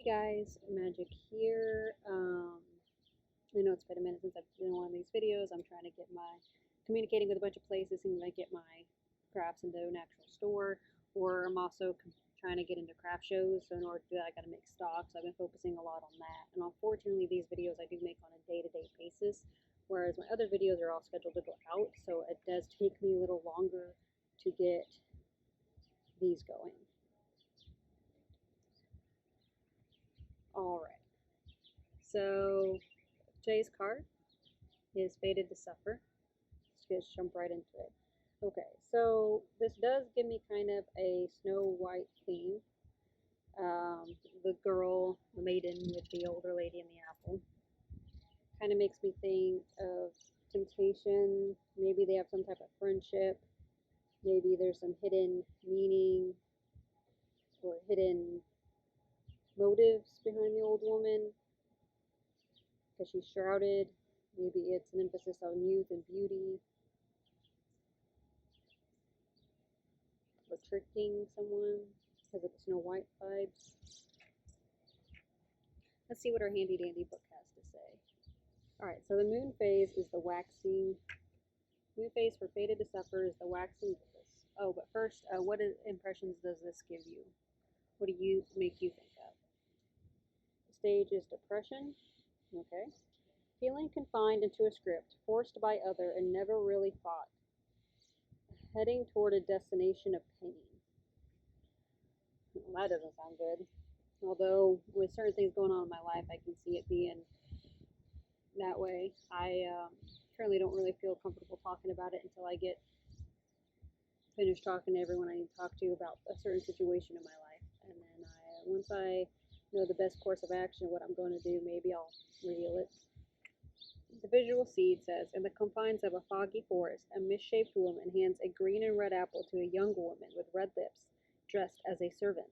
guys, Magic here. I know it's been a minute since I've been in one of these videos. I'm trying to get my communicating with a bunch of places and like get my crafts into an actual store, or I'm also trying to get into craft shows. So in order to do that, I got to make stocks. I've been focusing a lot on that, and unfortunately, these videos I do make on a day-to-day basis, whereas my other videos are all scheduled to go out. So it does take me a little longer to get these going. All right. So today's card is Fated to Suffer. Let's just jump right into it. Okay, so this does give me kind of a Snow White theme. The girl, the maiden with the older lady and the apple, kind of makes me think of temptation. Maybe they have some type of friendship. Maybe there's some hidden meaning or hidden motives behind the old woman because she's shrouded. Maybe it's an emphasis on youth and beauty, or tricking someone because of the Snow White vibes. Let's see what our handy dandy book has to say. Alright, so the moon phase is the waxing. Moon phase for Fated to Suffer is the waxing. Oh, but first, what impressions does this give you? What do you make you think of? The stage is depression. Okay. Feeling confined into a script, forced by other, and never really fought. Heading toward a destination of pain. Well, that doesn't sound good. Although, with certain things going on in my life, I can see it being that way. I currently don't really feel comfortable talking about it until I get finished talking to everyone I need to talk to about a certain situation in my life. And then once I know the best course of action, what I'm going to do, maybe I'll reveal it. The visual seed says, in the confines of a foggy forest, a misshaped woman hands a green and red apple to a young woman with red lips, dressed as a servant.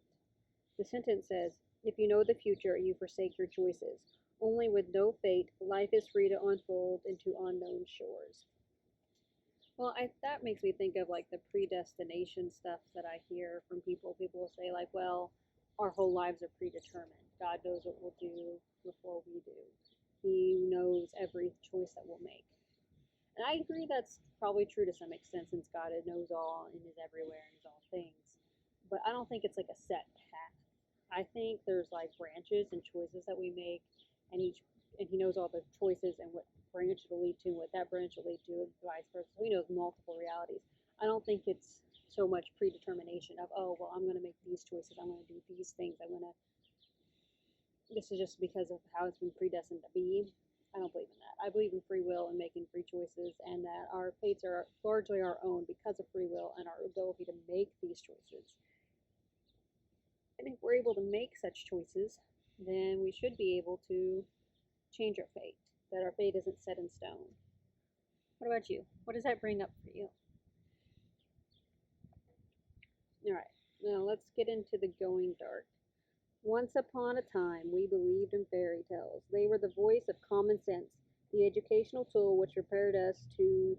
The sentence says, if you know the future, you forsake your choices. Only with no fate, life is free to unfold into unknown shores. Well, that makes me think of like the predestination stuff that I hear from people. People will say like, well, our whole lives are predetermined. God knows what we'll do before we do. He knows every choice that we'll make. And I agree that's probably true to some extent, since God knows all and is everywhere and is all things. But I don't think it's like a set path. I think there's like branches and choices that we make, and he knows all the choices and what branch it'll lead to, what that branch will lead to, and vice versa. So he knows multiple realities. I don't think it's so much predetermination of, oh, well, I'm going to make these choices, I'm going to do these things, this is just because of how it's been predestined to be. I don't believe in that. I believe in free will and making free choices, and that our fates are largely our own because of free will and our ability to make these choices. And if we're able to make such choices, then we should be able to change our fate, that our fate isn't set in stone. What about you? What does that bring up for you? Alright, now let's get into the going dark. Once upon a time, we believed in fairy tales. They were the voice of common sense, the educational tool which prepared us to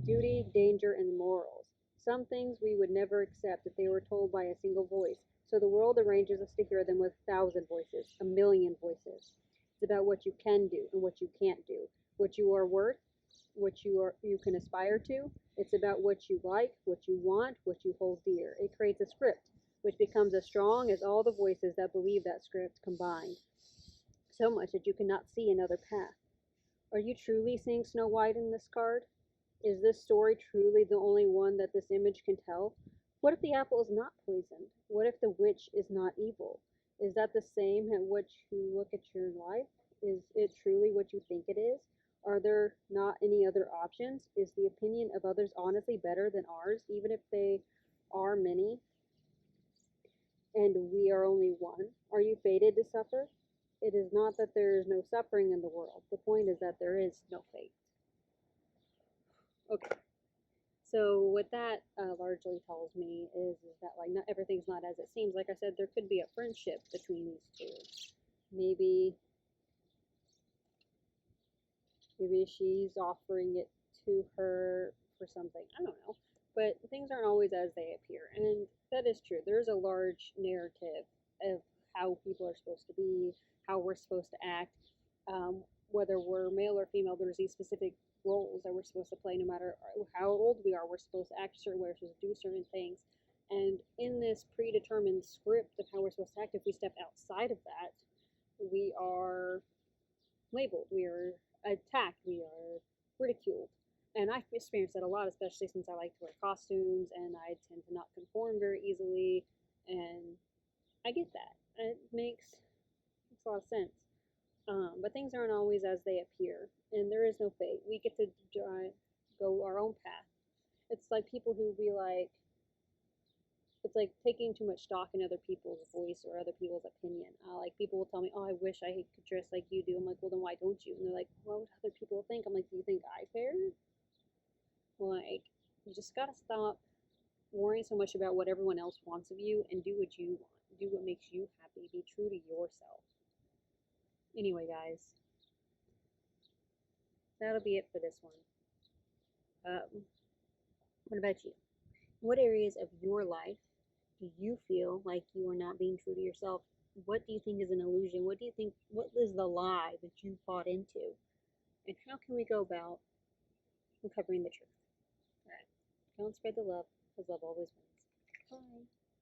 duty, danger, and morals. Some things we would never accept if they were told by a single voice, so the world arranges us to hear them with 1,000 voices, 1,000,000 voices. It's about what you can do and what you can't do, what you are worth, what you can aspire to. It's about what you like, what you want, what you hold dear. It creates a script, which becomes as strong as all the voices that believe that script combined, so much that you cannot see another path. Are you truly seeing Snow White in this card? Is this story truly the only one that this image can tell? What if the apple is not poisoned? What if the witch is not evil? Is that the same at which you look at your life? Is it truly what you think it is? Are there not any other options? Is the opinion of others honestly better than ours, even if they are many? And we are only one. Are you fated to suffer? It is not that there is no suffering in the world. The point is that there is no fate. Okay. So what that largely tells me is that like not everything's not as it seems. Like I said, there could be a friendship between these two. Maybe she's offering it to her for something. I don't know. But things aren't always as they appear. And that is true. There's a large narrative of how people are supposed to be, how we're supposed to act. Whether we're male or female, there's these specific roles that we're supposed to play no matter how old we are. We're supposed to act a certain way, we're supposed to do certain things. And in this predetermined script of how we're supposed to act, if we step outside of that, we are labeled, we are attacked, we are ridiculed. And I've experienced that a lot, especially since I like to wear costumes and I tend to not conform very easily. And I get that. It makes a lot of sense. But things aren't always as they appear, and there is no fate. We get to go our own path. It's like people who be like, it's like taking too much stock in other people's voice or other people's opinion. Like people will tell me, "Oh, I wish I could dress like you do." I'm like, "Well, then why don't you?" And they're like, "What would other people think?" I'm like, "Do you think I care?" Like, you just gotta stop worrying so much about what everyone else wants of you and do what you want. Do what makes you happy. Be true to yourself. Anyway, guys, that'll be it for this one. What about you? What areas of your life do you feel like you are not being true to yourself? What do you think is an illusion? What do you think, what is the lie that you bought into? And how can we go about uncovering the truth? All right. Don't spread the love, because love always wins. Bye.